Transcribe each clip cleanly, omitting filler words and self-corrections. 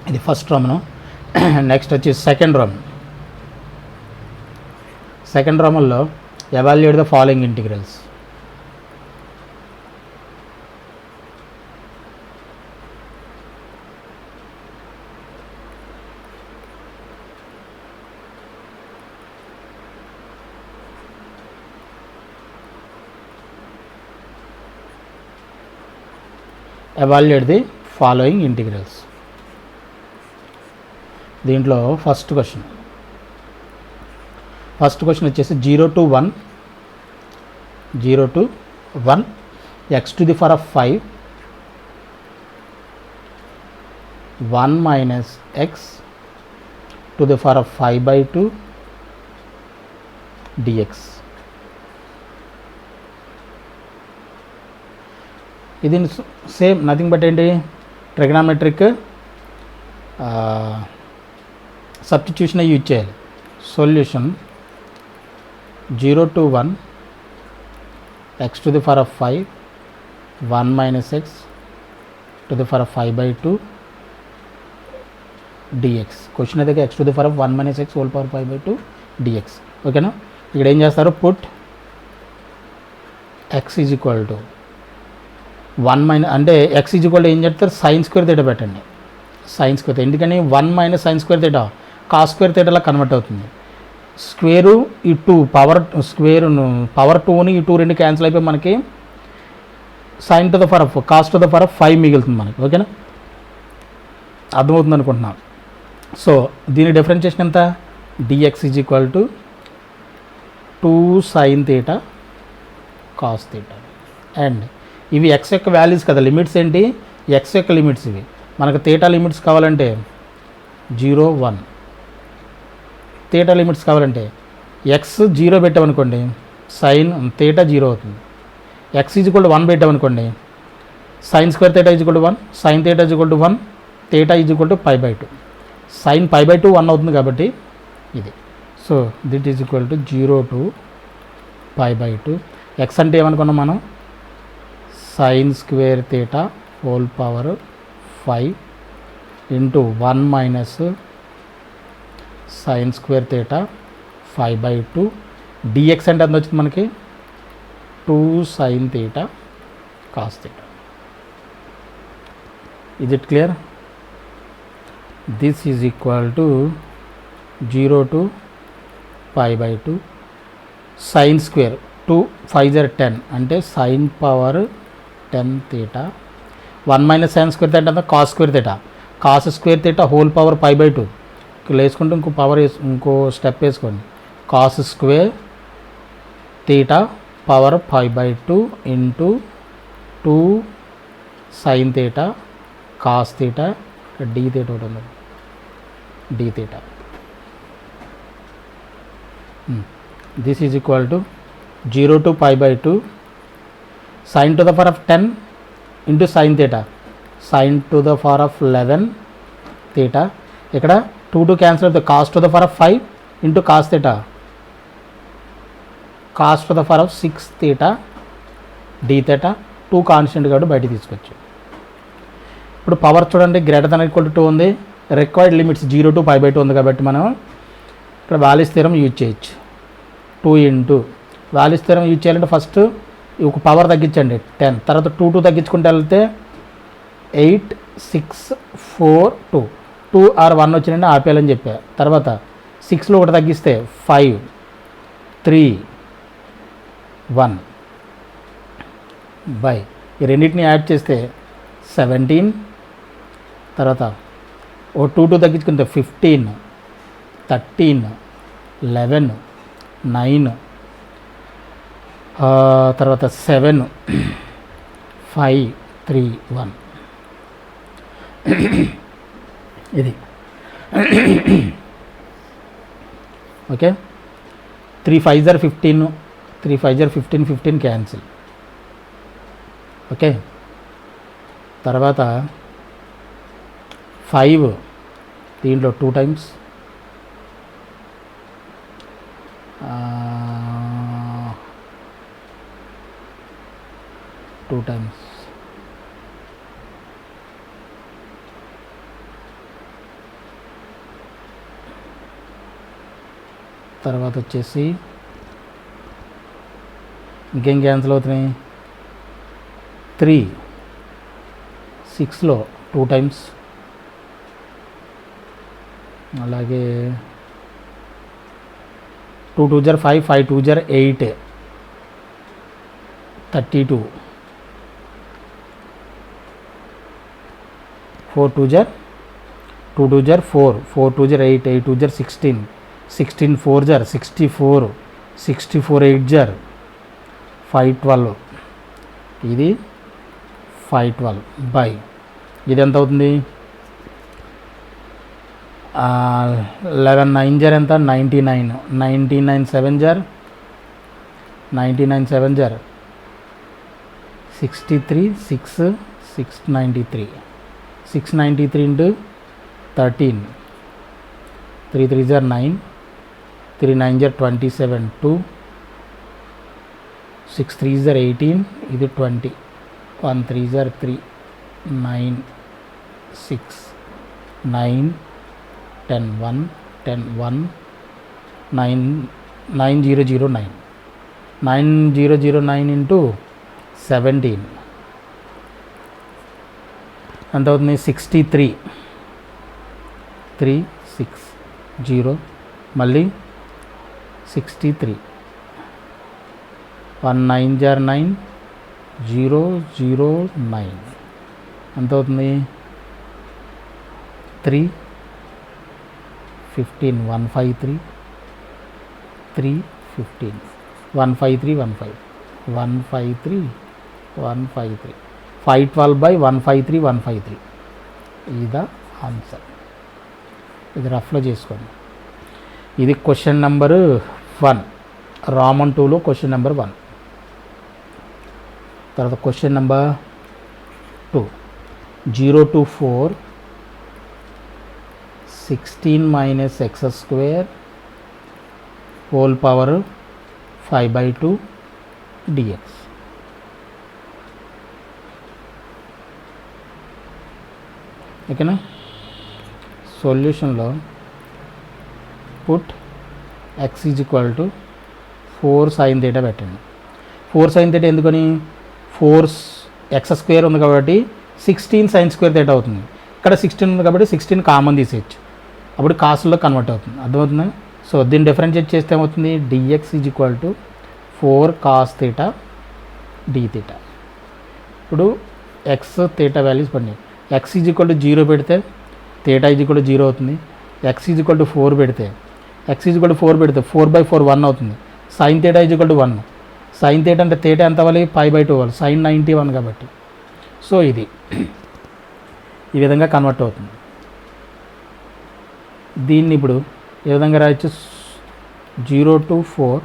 ఇది first roman. Next వచ్చి second రోమన్లో evaluate the following integrals. Evaluate the following integrals. దీంట్లో ఫస్ట్ క్వశ్చన్ వచ్చేసి 0 to 1 x to the power of 5 1 minus x to the power of 5/2 dx. ఇది same nothing but ఏంటి, trigonometric substitution use చేయాలి. Solution 0 to 1 x to the power of 5 1 minus x to the power of 5/2 dx. Question అయితే x to the power of 1 minus x whole power 5/2 dx. ఓకేనా? ఇక్కడ ఏం చేస్తారు, put x is equal to 1 minus అంటే x is equal to ఏం చెప్తారు, sine square theta పెట్టండి. Sine square theta ఎందుకని 1 minus sine square theta cos square థీటాలా కన్వర్ట్ అవుతుంది. స్క్వేరు ఈ 2 పవర్ 2ని ఈ 2 రెండు క్యాన్సిల్ అయిపోయి మనకి sine to the power of cos to the power of 5 మిగులుతుంది మనకి. ఓకేనా? అర్థమవుతుంది అనుకుంటున్నాం. సో దీని డిఫరెన్షియేషన్ ఎంత, dx is equal to 2 sine theta cos theta. And ఇవి ఎక్స్ యొక్క వాల్యూస్ కదా, లిమిట్స్ ఏంటి, ఎక్స్ యొక్క లిమిట్స్ ఇవి. మనకు థీటా లిమిట్స్ కావాలంటే 0 1, థీటా లిమిట్స్ కావాలంటే ఎక్స్ 0 పెట్టామనుకోండి సైన్ థీటా 0 అవుతుంది. ఎక్స్ ఈజ్ ఈక్వల్ టు 1 పెట్టామనుకోండి sine square theta is equal to 1, sine theta is equal to 1, theta is equal to π/2. Sine π/2 1 అవుతుంది కాబట్టి ఇది. So that is equal to 0 to π/2. X అంటే ఏమనుకున్నాం మనం, sine square theta whole power 5 into 1 minus sine square theta 5/2 dx అంటే ఎంత వచ్చింది మనకి 2 sine theta cos theta. Is it clear? This is equal to 0 to π/2 sine square 2 5 are 10 అంటే sine power 10 theta 1 minus sine square theta అంటే cos square theta, cos square theta whole power π/2. వేసుకుంటే ఇంకో step వేసుకోండి, cos square theta power 5/2 into 2 sine theta cos theta d theta ఒకటి ఉంది, d theta. This is equal to 0 to π/2 sine to the power of 10 into sine theta, sine to the power of 11 థీటా. ఇక్కడ 2 cancel అవుతుంది, cos to the power of 5 into cos theta, cos to the power of 6 theta d theta. 2 constant కాబట్టి బయట తీసుకొచ్చు. ఇప్పుడు power చూడండి greater than equal to 2 ఉంది, required limits 0 to π/2 ఉంది కాబట్టి మనం ఇక్కడ వాల్యూస్ థియరం యూజ్ చేయొచ్చు. 2 ఇంటూ వాల్యూస్ థియరం యూజ్ చేయాలంటే ఫస్ట్ ఒక పవర్ తగ్గించండి 10, తర్వాత 2 తగ్గించుకుంటే వెళ్తే 8 6 4 2 2 ఆర్ 1 వచ్చినండి ఆపేయాలని చెప్పా. తర్వాత 6లో ఒకటి తగ్గిస్తే 5 3 1 బై ఈ రెండింటిని యాడ్ చేస్తే 17, తర్వాత ఓ 2 తగ్గించుకుంటే 15 13 11 9 తర్వాత 7 5 3 1 ఇది. Okay 3 5s are 15, 3 5s are 15, 15 cancel. Okay తర్వాత 5 దీంట్లో 2 టైమ్స్ 2 టైమ్స్ తర్వాత వచ్చేసి ఇంకేం క్యాన్సిల్ అవుతున్నాయి, 3 6లో 2 టైమ్స్, అలాగే 2 2 జర్ 5, 5 2 జర్ 8, 32, 4 2 జర్ 2 2 జర్ 4, 4 2 జర్ 8, 8 2 జర్ 16, 16 4 జర్ 64, 64 8 జర్ 512, ఇది 512 బై ఇది ఎంత అవుతుంది, 11 9 జర్ ఎంత 99, 99 7 జర్ 99 7 జర్ 63, 6 693, 693 into 13, 3 3 జర్ 9, 3 9 జర్ 27, 2 6 3 జర్ 18, ఇది 20, 1 3 జర్ 3, 9 6 9 10 1 10 1 9 9009, 9009 into 17 ఎంత అవుతుంది, 63 3 6 0 మళ్ళీ 63, 1 9 జర్ 9 0 0 9 ఎంత అవుతుంది, 3 15 153 3 15 153 15 153 153 512 by 153 153 ఇది ఆన్సర్. ఇది రఫ్లో చేసుకోండి. ఇది క్వశ్చన్ నెంబర్ 1, రామన్ 2లో క్వశ్చన్ నెంబర్ 1. తర్వాత question number 2, 0 to 4 16 minus x square whole power 5/2 dx. ఓకేనా. సొల్యూషన్లో put x is equal to 4 sin θ పెట్టండి. 4 sin θ ఎందుకని, 4 x స్క్వేర్ ఉంది కాబట్టి 16 sin స్క్వేర్ θ అవుతుంది. ఇక్కడ 16 ఉంది కాబట్టి 16 కామన్ తీసేయచ్చు, అప్పుడు కాసుల్లో కన్వర్ట్ అవుతుంది. అర్థమవుతుందా. సో దీన్ని డిఫరెన్షియేట్ చేస్తే ఏమవుతుంది, dx is equal to 4 cos θ dθ. ఇప్పుడు ఎక్స్ θ వాల్యూస్ పడినాయి. ఎక్స్ ఈజ్ ఈక్వల్ టు 0 పెడితే θ ఈజ్ ఈక్వల్ టు 0 అవుతుంది. ఎక్స్ ఈజ్ ఈక్వల్ టు 4 పెడితే 4/4 1 అవుతుంది. sin θ is equal to 1. sin θ అంటే θ ఎంత అవ్వాలి, π/2 అవ్వాలి, sin 91 కాబట్టి. సో ఇది ఈ విధంగా కన్వర్ట్ అవుతుంది. దీన్ని ఇప్పుడు ఏ విధంగా రాయొచ్చు, 0 to 4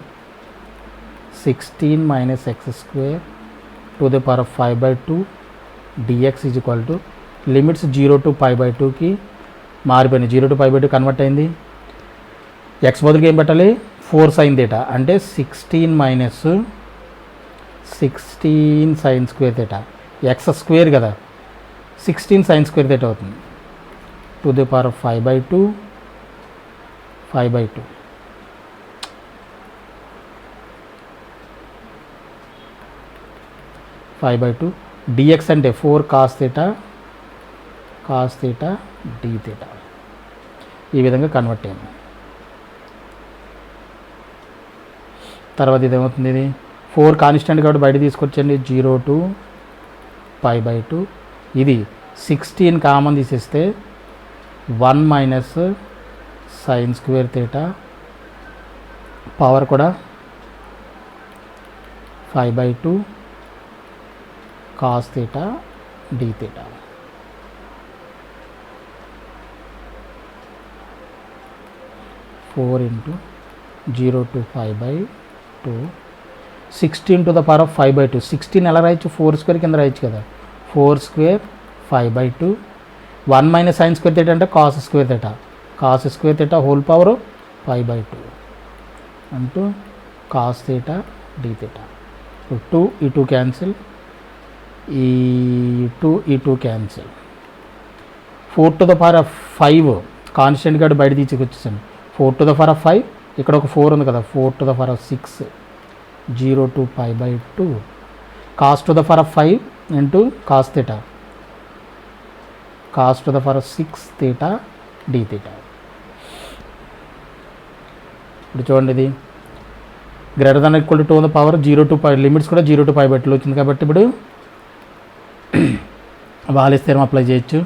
16 minus x square to the power of 5/2 dx is equal to limits 0 to π/2కి మారిపోయినాయి. 0 to π/2 కన్వర్ట్ అయింది. ఎక్స్ బదులుకి ఏం పెట్టాలి, 4 sin θ అంటే 16 minus 16 sin square θ. X square కదా, 16 sin square θ అవుతుంది. To the power of 5/2 5/2 5/2 dx అంటే 4 cos θ dθ. ఈ విధంగా కన్వర్ట్ అయింది. తర్వాత ఇది ఏమవుతుంది, ఇది 4 కాన్స్టెంట్ కాబట్టి బయట తీసుకొచ్చండి, 0 to π/2. ఇది 16 కామన్ తీసేస్తే 1 minus sin square θ పవర్ కూడా 5/2 cos θ dθ. Four into 0 to 5/2 16 to the power of 5/2. 16 ఎలా రాయొచ్చు, 4 స్క్వేర్ కింద రాయొచ్చు కదా, 4 స్క్వేర్ 5/2. 1 minus sin square θ అంటే cos square θ, cos square θ whole power 5/2 అంటూ cos θ dθ. 2 ఈ 2 క్యాన్సిల్, ఈ 2 cancel. 4 to the power of 5 constant కాబట్టి బయట తీసుకొచ్చేసాను. 4 to the power of 5 ఇక్కడ ఒక 4 ఉంది కదా, 4 to the power of 6 0 to pi by 2 cos to the power of 5 into cos theta, cos to the power of 6 theta d theta. ఇప్పుడు చూడండి, ఇది greater than equal to 2 the power 0 to pi, limits కూడా 0 to pi by 2 వచ్చింది కాబట్టి ఇప్పుడు Wallis theorem apply చేయొచ్చు.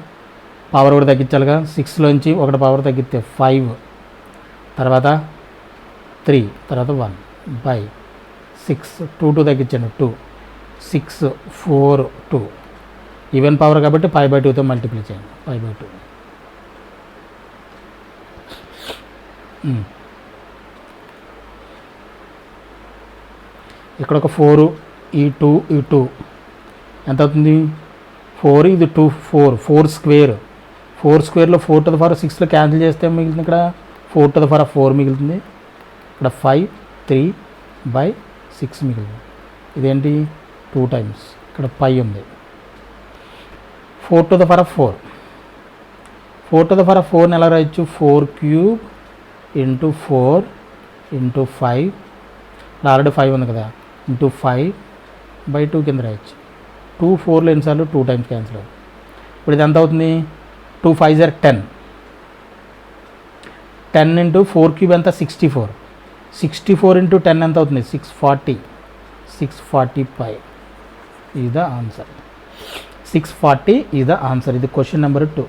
Power కూడా తగ్గించాలిగా, 6లోంచి ఒకటి పవర్ తగ్గితే 5, తర్వాత 3, తర్వాత 1 by 6, 2 తగ్గించాను 2, 6 4 2, ఈవెన్ పవర్ కాబట్టి pi by 2తో మల్టిప్లై చేయండి, pi by 2. ఇక్కడ ఒక 4, ఈ 2 ఎంత అవుతుంది, 4 ఇది 2 4 స్క్వేర్, 4 స్క్వేర్లో 4 to the power 6లో క్యాన్సిల్ చేస్తే మిగులుతుంది, ఇక్కడ 4 to the power 4 మిగులుతుంది, ఇక్కడ 5 3 by 6 మిగులుతుంది. ఇదేంటి 2 times, ఇక్కడ పై ఉంది. 4 to the power 4, 4 to the power 4ని ఎలా రాయొచ్చు, 4 cube into 4 into 5, ఆల్రెడీ 5 ఉంది కదా, ఇంటూ 5 by 2 కింద రాయొచ్చు. 2 4లో ఎన్నిసార్లు 2 times క్యాన్సిల్ అవుతుంది. ఇప్పుడు ఇది ఎంత అవుతుంది, 2 5s are 10, 10 into 4 cube ఎంత 64, 64 into 10 ఎంత అవుతుంది 640, 640 pi is the answer. 640 is the answer. ఇది క్వశ్చన్ నెంబర్ 2.